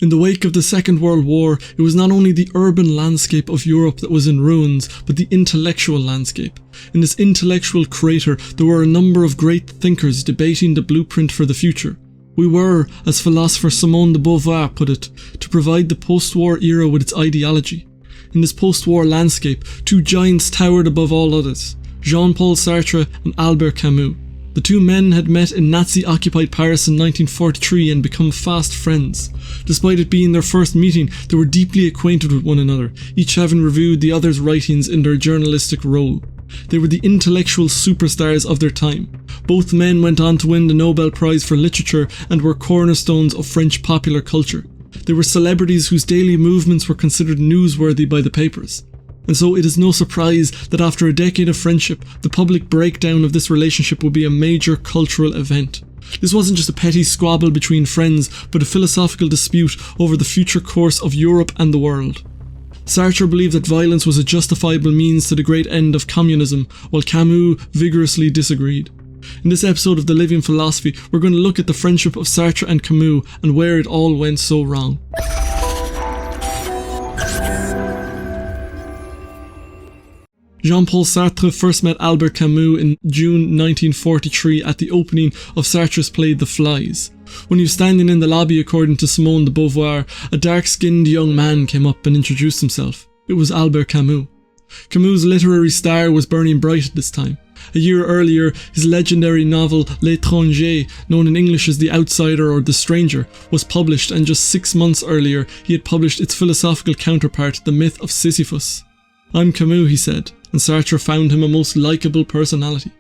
In the wake of the Second World War, it was not only the urban landscape of Europe that was in ruins, but the intellectual landscape. In this intellectual crater, there were a number of great thinkers debating the blueprint for the future. We were, as philosopher Simone de Beauvoir put it, to provide the post-war era with its ideology. In this post-war landscape, two giants towered above all others, Jean Paul Sartre and Albert Camus. The two men had met in Nazi-occupied Paris in 1943 and become fast friends. Despite it being their first meeting, they were deeply acquainted with one another, each having reviewed the other's writings in their journalistic role. They were the intellectual superstars of their time. Both men went on to win the Nobel Prize for Literature and were cornerstones of French popular culture. They were celebrities whose daily movements were considered newsworthy by the papers. And so it is no surprise that after a decade of friendship, the public breakdown of this relationship would be a major cultural event. This wasn't just a petty squabble between friends, but a philosophical dispute over the future course of Europe and the world. Sartre believed that violence was a justifiable means to the great end of communism, while Camus vigorously disagreed. In this episode of The Living Philosophy, we're going to look at the friendship of Sartre and Camus and where it all went so wrong. Jean Paul Sartre first met Albert Camus in June 1943 at the opening of Sartre's play The Flies. When he was standing in the lobby, according to Simone de Beauvoir, a dark-skinned young man came up and introduced himself. It was Albert Camus. Camus' literary star was burning bright at this time. A year earlier, his legendary novel L'Étranger, known in English as The Outsider or The Stranger, was published, and just 6 months earlier he had published its philosophical counterpart, The Myth of Sisyphus. "I'm Camus," he said, and Sartre found him a most likeable personality.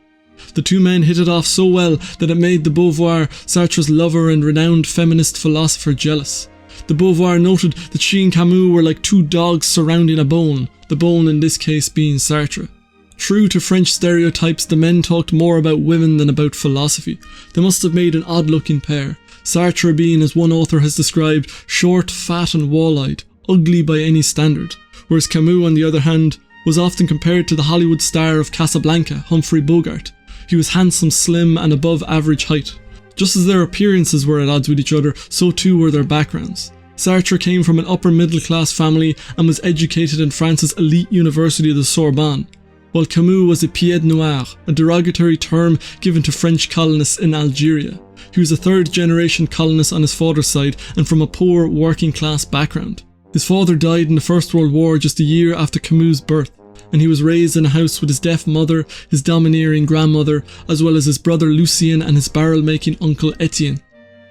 The two men hit it off so well that it made de Beauvoir, Sartre's lover and renowned feminist philosopher, jealous. De Beauvoir noted that she and Camus were like two dogs surrounding a bone, the bone in this case being Sartre. True to French stereotypes, the men talked more about women than about philosophy. They must have made an odd-looking pair, Sartre being, as one author has described, short, fat and wall-eyed, ugly by any standard, whereas Camus, on the other hand, was often compared to the Hollywood star of Casablanca, Humphrey Bogart. He was handsome, slim and above average height. Just as their appearances were at odds with each other, so too were their backgrounds. Sartre came from an upper middle class family and was educated in France's elite university, the Sorbonne, while Camus was a pied noir, a derogatory term given to French colonists in Algeria. He was a third generation colonist on his father's side and from a poor working class background. His father died in the First World War just a year after Camus' birth, and he was raised in a house with his deaf mother, his domineering grandmother, as well as his brother Lucien and his barrel-making uncle Etienne.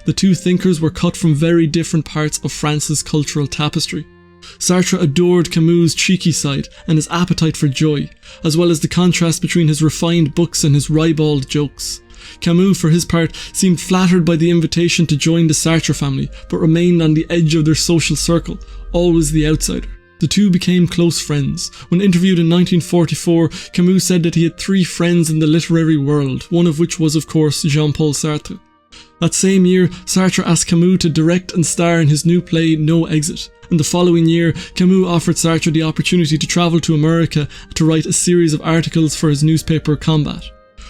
The two thinkers were cut from very different parts of France's cultural tapestry. Sartre adored Camus' cheeky side and his appetite for joy, as well as the contrast between his refined books and his ribald jokes. Camus, for his part, seemed flattered by the invitation to join the Sartre family, but remained on the edge of their social circle, always the outsider. The two became close friends. When interviewed in 1944, Camus said that he had 3 friends in the literary world, one of which was, of course, Jean Paul Sartre. That same year, Sartre asked Camus to direct and star in his new play No Exit, and the following year, Camus offered Sartre the opportunity to travel to America to write a series of articles for his newspaper Combat.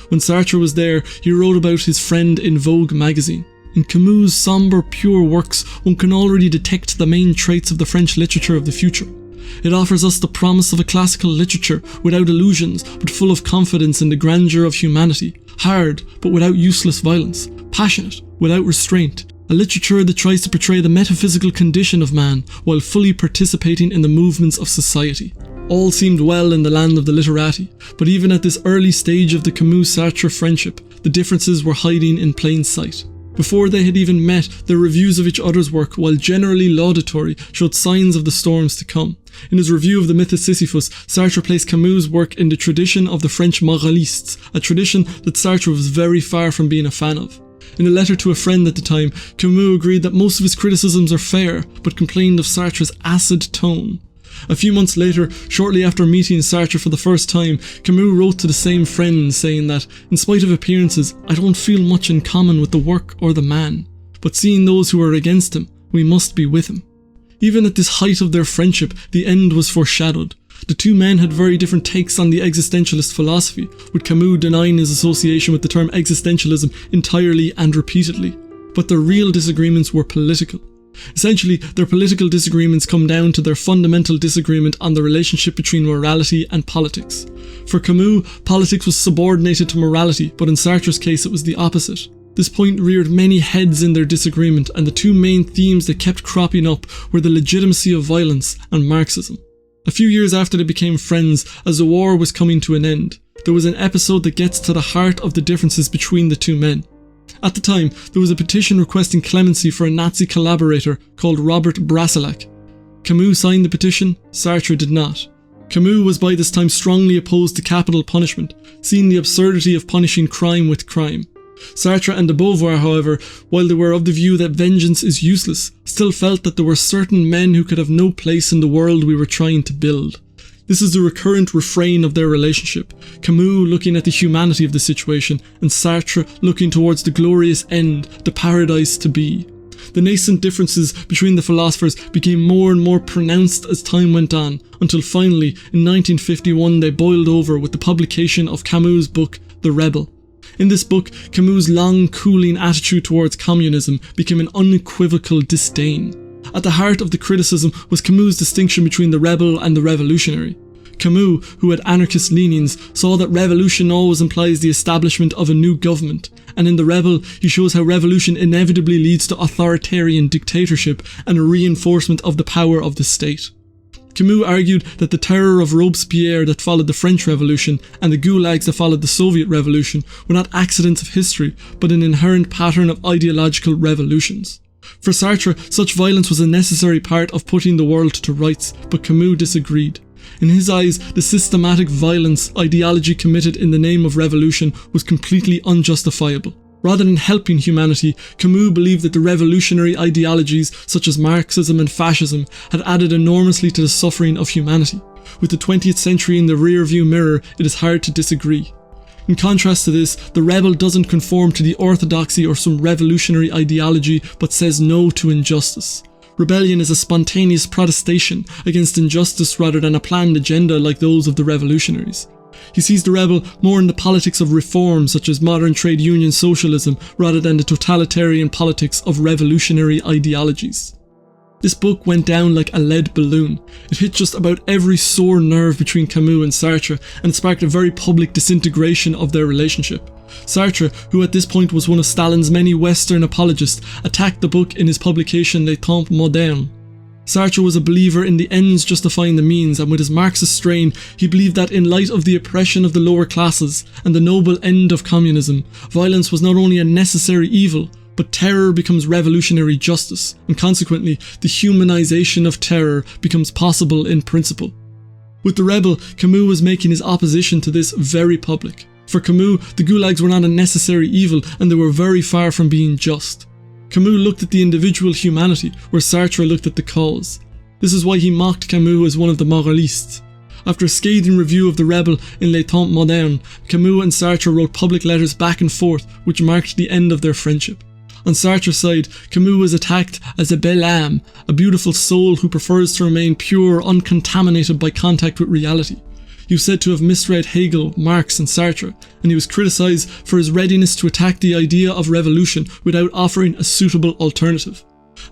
When Sartre was there, he wrote about his friend in Vogue magazine. In Camus' sombre, pure works, one can already detect the main traits of the French literature of the future. It offers us the promise of a classical literature without illusions, but full of confidence in the grandeur of humanity, hard, but without useless violence, passionate, without restraint, a literature that tries to portray the metaphysical condition of man while fully participating in the movements of society. All seemed well in the land of the literati, but even at this early stage of the Camus-Sartre friendship, the differences were hiding in plain sight. Before they had even met, their reviews of each other's work, while generally laudatory, showed signs of the storms to come. In his review of The Myth of Sisyphus, Sartre placed Camus' work in the tradition of the French moralists, a tradition that Sartre was very far from being a fan of. In a letter to a friend at the time, Camus agreed that most of his criticisms are fair, but complained of Sartre's acid tone. A few months later, shortly after meeting Sartre for the first time, Camus wrote to the same friend saying that, in spite of appearances, I don't feel much in common with the work or the man, but seeing those who are against him, we must be with him. Even at this height of their friendship, the end was foreshadowed. The two men had very different takes on the existentialist philosophy, with Camus denying his association with the term existentialism entirely and repeatedly. But their real disagreements were political. Essentially, their political disagreements come down to their fundamental disagreement on the relationship between morality and politics. For Camus, politics was subordinated to morality, but in Sartre's case it was the opposite. This point reared many heads in their disagreement, and the two main themes that kept cropping up were the legitimacy of violence and Marxism. A few years after they became friends, as the war was coming to an end, there was an episode that gets to the heart of the differences between the two men. At the time, there was a petition requesting clemency for a Nazi collaborator called Robert Brasillach. Camus signed the petition, Sartre did not. Camus was by this time strongly opposed to capital punishment, seeing the absurdity of punishing crime with crime. Sartre and de Beauvoir, however, while they were of the view that vengeance is useless, still felt that there were certain men who could have no place in the world we were trying to build. This is the recurrent refrain of their relationship, Camus looking at the humanity of the situation, and Sartre looking towards the glorious end, the paradise to be. The nascent differences between the philosophers became more and more pronounced as time went on, until finally, in 1951, they boiled over with the publication of Camus' book, The Rebel. In this book, Camus' long cooling attitude towards communism became an unequivocal disdain. At the heart of the criticism was Camus' distinction between the rebel and the revolutionary. Camus, who had anarchist leanings, saw that revolution always implies the establishment of a new government, and in The Rebel he shows how revolution inevitably leads to authoritarian dictatorship and a reinforcement of the power of the state. Camus argued that the terror of Robespierre that followed the French Revolution and the gulags that followed the Soviet Revolution were not accidents of history, but an inherent pattern of ideological revolutions. For Sartre, such violence was a necessary part of putting the world to rights, but Camus disagreed. In his eyes, the systematic violence ideology committed in the name of revolution was completely unjustifiable. Rather than helping humanity, Camus believed that the revolutionary ideologies such as Marxism and fascism had added enormously to the suffering of humanity. With the 20th century in the rear-view mirror, it is hard to disagree. In contrast to this, the rebel doesn't conform to the orthodoxy or some revolutionary ideology, but says no to injustice. Rebellion is a spontaneous protestation against injustice rather than a planned agenda like those of the revolutionaries. He sees the rebel more in the politics of reform such as modern trade union socialism rather than the totalitarian politics of revolutionary ideologies. This book went down like a lead balloon. It hit just about every sore nerve between Camus and Sartre, and it sparked a very public disintegration of their relationship. Sartre, who at this point was one of Stalin's many Western apologists, attacked the book in his publication Les Temps Modernes. Sartre was a believer in the ends justifying the means, and with his Marxist strain, he believed that in light of the oppression of the lower classes and the noble end of communism, violence was not only a necessary evil, but terror becomes revolutionary justice, and consequently, the humanization of terror becomes possible in principle. With The Rebel, Camus was making his opposition to this very public. For Camus, the gulags were not a necessary evil, and they were very far from being just. Camus looked at the individual humanity, where Sartre looked at the cause. This is why he mocked Camus as one of the moralistes. After a scathing review of The Rebel in Les Temps Modernes, Camus and Sartre wrote public letters back and forth, which marked the end of their friendship. On Sartre's side, Camus was attacked as a belle âme, a beautiful soul who prefers to remain pure, uncontaminated by contact with reality. He was said to have misread Hegel, Marx and Sartre, and he was criticised for his readiness to attack the idea of revolution without offering a suitable alternative.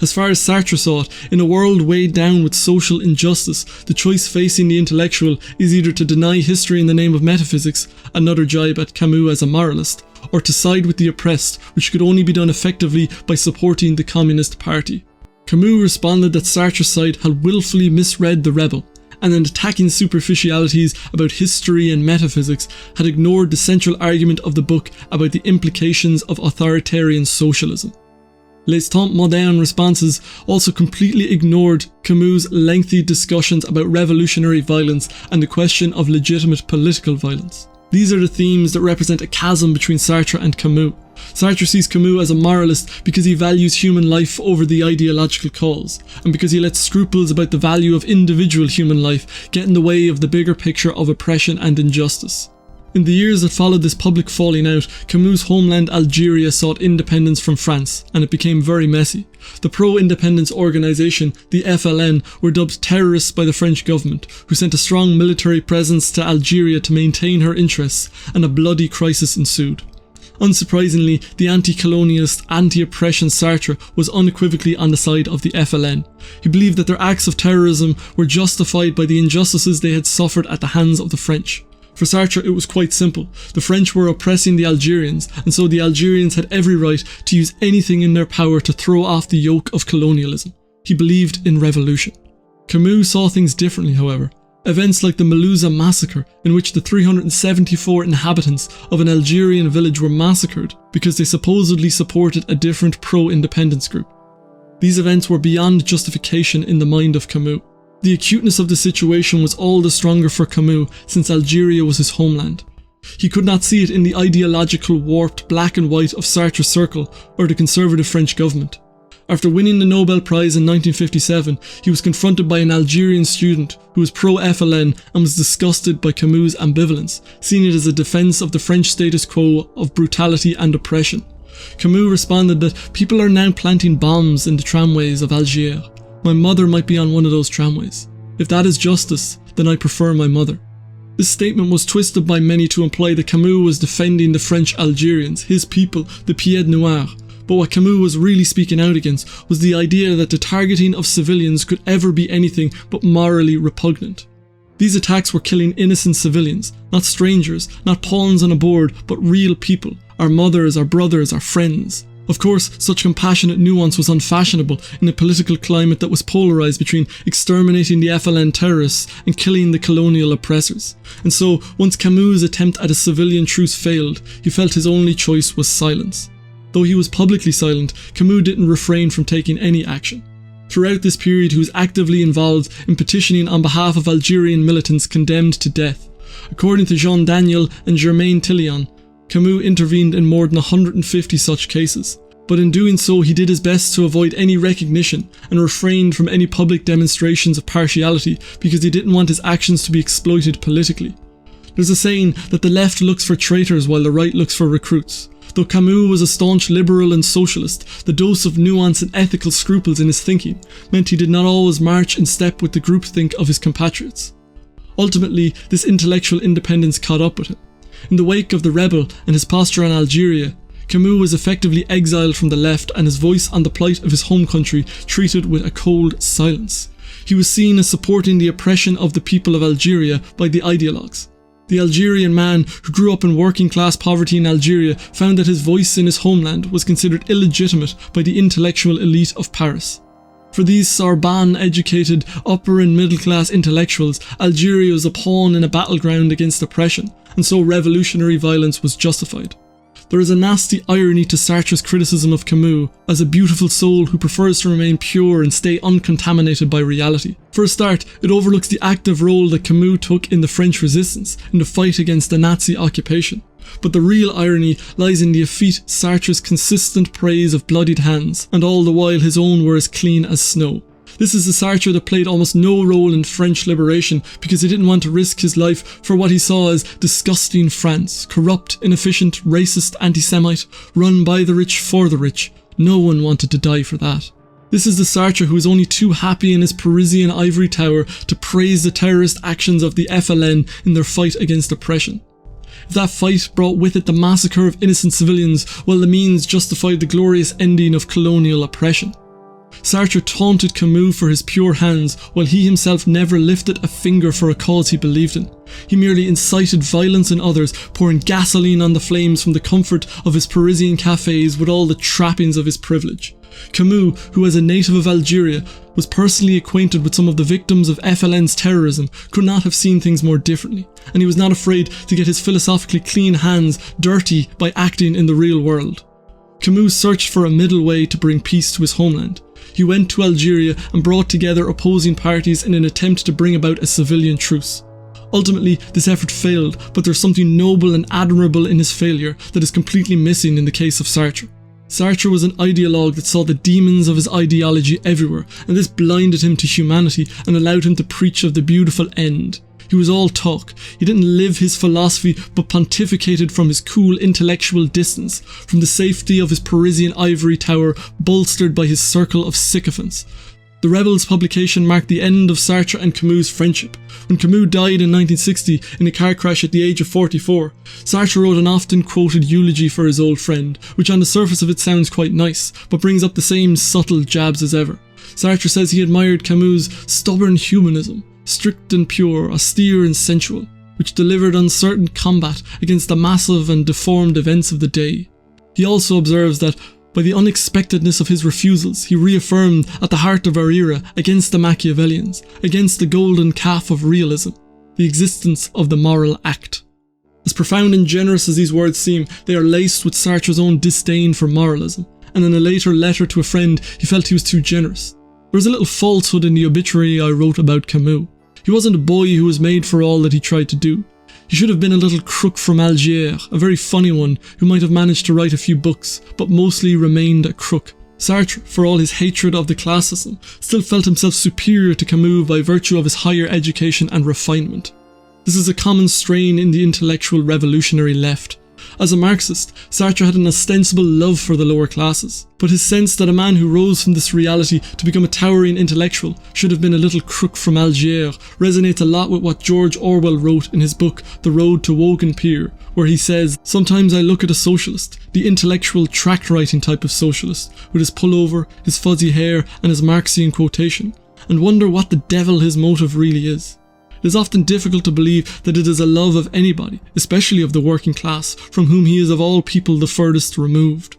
As far as Sartre saw it, in a world weighed down with social injustice, the choice facing the intellectual is either to deny history in the name of metaphysics, another jibe at Camus as a moralist, or to side with the oppressed, which could only be done effectively by supporting the Communist Party. Camus responded that Sartre's side had willfully misread The Rebel, and in attacking superficialities about history and metaphysics, had ignored the central argument of the book about the implications of authoritarian socialism. Les Temps Modernes responses also completely ignored Camus' lengthy discussions about revolutionary violence and the question of legitimate political violence. These are the themes that represent a chasm between Sartre and Camus. Sartre sees Camus as a moralist because he values human life over the ideological cause, and because he lets scruples about the value of individual human life get in the way of the bigger picture of oppression and injustice. In the years that followed this public falling out, Camus' homeland Algeria sought independence from France, and it became very messy. The pro-independence organisation, the FLN, were dubbed terrorists by the French government, who sent a strong military presence to Algeria to maintain her interests, and a bloody crisis ensued. Unsurprisingly, the anti-colonialist, anti-oppression Sartre was unequivocally on the side of the FLN. He believed that their acts of terrorism were justified by the injustices they had suffered at the hands of the French. For Sartre, it was quite simple. The French were oppressing the Algerians, and so the Algerians had every right to use anything in their power to throw off the yoke of colonialism. He believed in revolution. Camus saw things differently, however. Events like the Melouza massacre, in which the 374 inhabitants of an Algerian village were massacred because they supposedly supported a different pro-independence group. These events were beyond justification in the mind of Camus. The acuteness of the situation was all the stronger for Camus since Algeria was his homeland. He could not see it in the ideological warped black and white of Sartre's circle or the conservative French government. After winning the Nobel Prize in 1957, he was confronted by an Algerian student who was pro-FLN and was disgusted by Camus' ambivalence, seeing it as a defence of the French status quo of brutality and oppression. Camus responded that people are now planting bombs in the tramways of Algiers. My mother might be on one of those tramways. If that is justice, then I prefer my mother. This statement was twisted by many to imply that Camus was defending the French Algerians, his people, the Pieds Noirs. But what Camus was really speaking out against was the idea that the targeting of civilians could ever be anything but morally repugnant. These attacks were killing innocent civilians, not strangers, not pawns on a board, but real people, our mothers, our brothers, our friends. Of course, such compassionate nuance was unfashionable in a political climate that was polarised between exterminating the FLN terrorists and killing the colonial oppressors. And so, once Camus' attempt at a civilian truce failed, he felt his only choice was silence. Though he was publicly silent, Camus didn't refrain from taking any action. Throughout this period, he was actively involved in petitioning on behalf of Algerian militants condemned to death. According to Jean Daniel and Germain Tillion, Camus intervened in more than 150 such cases. But in doing so, he did his best to avoid any recognition and refrained from any public demonstrations of partiality because he didn't want his actions to be exploited politically. There's a saying that the left looks for traitors while the right looks for recruits. Though Camus was a staunch liberal and socialist, the dose of nuance and ethical scruples in his thinking meant he did not always march in step with the groupthink of his compatriots. Ultimately, this intellectual independence caught up with him. In the wake of the rebel and his posture on Algeria, Camus was effectively exiled from the left and his voice on the plight of his home country treated with a cold silence. He was seen as supporting the oppression of the people of Algeria by the ideologues. The Algerian man who grew up in working class poverty in Algeria found that his voice in his homeland was considered illegitimate by the intellectual elite of Paris. For these Sorbonne-educated upper and middle class intellectuals, Algeria was a pawn in a battleground against oppression, and so revolutionary violence was justified. There is a nasty irony to Sartre's criticism of Camus as a beautiful soul who prefers to remain pure and stay uncontaminated by reality. For a start, it overlooks the active role that Camus took in the French resistance in the fight against the Nazi occupation. But the real irony lies in the effete Sartre's consistent praise of bloodied hands, and all the while his own were as clean as snow. This is the Sartre that played almost no role in French liberation because he didn't want to risk his life for what he saw as disgusting France, corrupt, inefficient, racist, anti-Semite, run by the rich for the rich. No one wanted to die for that. This is the Sartre who was only too happy in his Parisian ivory tower to praise the terrorist actions of the FLN in their fight against oppression. If that fight brought with it the massacre of innocent civilians, well, the means justified the glorious ending of colonial oppression. Sartre taunted Camus for his pure hands, while he himself never lifted a finger for a cause he believed in. He merely incited violence in others, pouring gasoline on the flames from the comfort of his Parisian cafes with all the trappings of his privilege. Camus, who as a native of Algeria was personally acquainted with some of the victims of FLN's terrorism, could not have seen things more differently, and he was not afraid to get his philosophically clean hands dirty by acting in the real world. Camus searched for a middle way to bring peace to his homeland. He went to Algeria and brought together opposing parties in an attempt to bring about a civilian truce. Ultimately, this effort failed, but there's something noble and admirable in his failure that is completely missing in the case of Sartre. Sartre was an ideologue that saw the demons of his ideology everywhere, and this blinded him to humanity and allowed him to preach of the beautiful end. He was all talk. He didn't live his philosophy, but pontificated from his cool intellectual distance, from the safety of his Parisian ivory tower, bolstered by his circle of sycophants. The Rebels publication marked the end of Sartre and Camus' friendship. When Camus died in 1960 in a car crash at the age of 44, Sartre wrote an often quoted eulogy for his old friend, which on the surface of it sounds quite nice, but brings up the same subtle jabs as ever. Sartre says he admired Camus' stubborn humanism, strict and pure, austere and sensual, which delivered uncertain combat against the massive and deformed events of the day. He also observes that by the unexpectedness of his refusals, he reaffirmed at the heart of our era against the Machiavellians, against the golden calf of realism, the existence of the moral act. As profound and generous as these words seem, they are laced with Sartre's own disdain for moralism, and in a later letter to a friend, he felt he was too generous. There was a little falsehood in the obituary I wrote about Camus. He wasn't a boy who was made for all that he tried to do. He should have been a little crook from Algerian, a very funny one who might have managed to write a few books, but mostly remained a crook. Sartre, for all his hatred of the class system, still felt himself superior to Camus by virtue of his higher education and refinement. This is a common strain in the intellectual revolutionary left. As a Marxist, Sartre had an ostensible love for the lower classes, but his sense that a man who rose from this reality to become a towering intellectual should have been a little crook from Algiers resonates a lot with what George Orwell wrote in his book The Road to Wogan Pier, where he says, "Sometimes I look at a socialist, the intellectual tract-writing type of socialist, with his pullover, his fuzzy hair and his Marxian quotation, and wonder what the devil his motive really is. It is often difficult to believe that it is a love of anybody, especially of the working class, from whom he is of all people the furthest removed.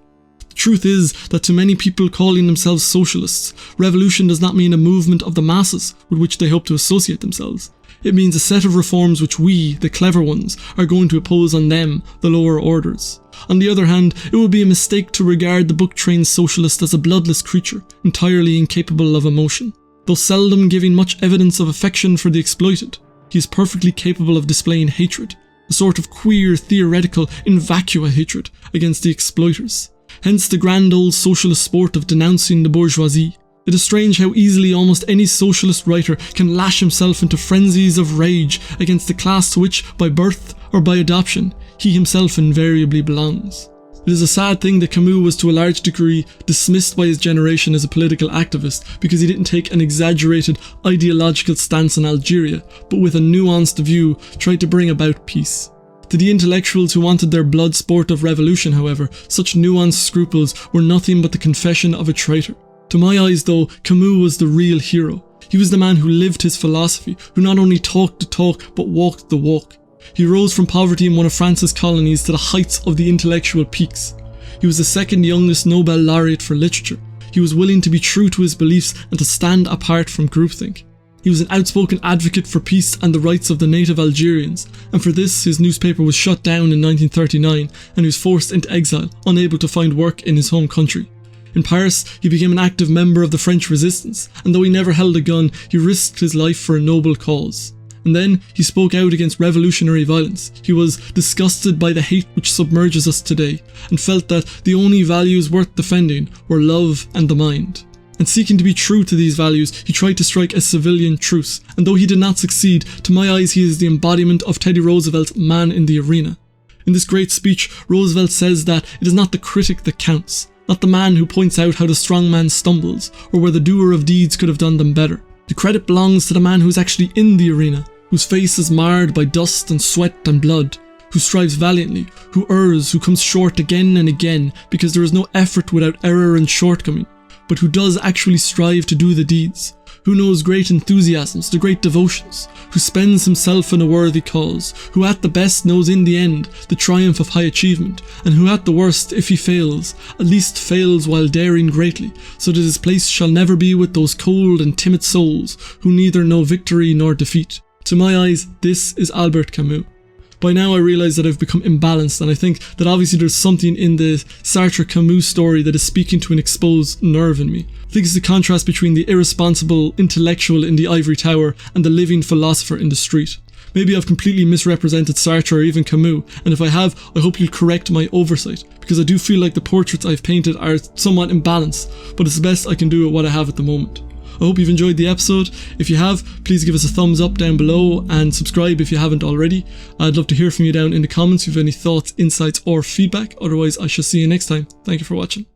The truth is that to many people calling themselves socialists, revolution does not mean a movement of the masses with which they hope to associate themselves. It means a set of reforms which we, the clever ones, are going to oppose on them, the lower orders. On the other hand, it would be a mistake to regard the book-trained socialist as a bloodless creature, entirely incapable of emotion. Though seldom giving much evidence of affection for the exploited, he is perfectly capable of displaying hatred, a sort of queer, theoretical, in vacua hatred against the exploiters. Hence the grand old socialist sport of denouncing the bourgeoisie. It is strange how easily almost any socialist writer can lash himself into frenzies of rage against the class to which, by birth or by adoption, he himself invariably belongs. It is a sad thing that Camus was to a large degree dismissed by his generation as a political activist because he didn't take an exaggerated ideological stance on Algeria, but with a nuanced view tried to bring about peace. To the intellectuals who wanted their blood sport of revolution, however, such nuanced scruples were nothing but the confession of a traitor. To my eyes though, Camus was the real hero. He was the man who lived his philosophy, who not only talked the talk but walked the walk. He rose from poverty in one of France's colonies to the heights of the intellectual peaks. He was the second youngest Nobel laureate for literature. He was willing to be true to his beliefs and to stand apart from groupthink. He was an outspoken advocate for peace and the rights of the native Algerians, and for this his newspaper was shut down in 1939 and he was forced into exile, unable to find work in his home country. In Paris, he became an active member of the French resistance, and though he never held a gun, he risked his life for a noble cause. And then he spoke out against revolutionary violence. He was disgusted by the hate which submerges us today, and felt that the only values worth defending were love and the mind. And seeking to be true to these values, he tried to strike a civilian truce, and though he did not succeed, to my eyes he is the embodiment of Teddy Roosevelt's Man in the Arena. In this great speech, Roosevelt says that it is not the critic that counts, not the man who points out how the strong man stumbles, or where the doer of deeds could have done them better. The credit belongs to the man who is actually in the arena, whose face is marred by dust and sweat and blood, who strives valiantly, who errs, who comes short again and again because there is no effort without error and shortcoming, but who does actually strive to do the deeds, who knows great enthusiasms, the great devotions, who spends himself in a worthy cause, who at the best knows in the end the triumph of high achievement, and who at the worst, if he fails, at least fails while daring greatly, so that his place shall never be with those cold and timid souls who neither know victory nor defeat. To my eyes, this is Albert Camus. By now I realise that I've become imbalanced, and I think that obviously there's something in the Sartre-Camus story that is speaking to an exposed nerve in me. I think it's the contrast between the irresponsible intellectual in the ivory tower and the living philosopher in the street. Maybe I've completely misrepresented Sartre or even Camus, and if I have, I hope you'll correct my oversight, because I do feel like the portraits I've painted are somewhat imbalanced, but it's the best I can do with what I have at the moment. I hope you've enjoyed the episode. If you have, please give us a thumbs up down below and subscribe if you haven't already. I'd love to hear from you down in the comments if you have any thoughts, insights or feedback. Otherwise, I shall see you next time. Thank you for watching.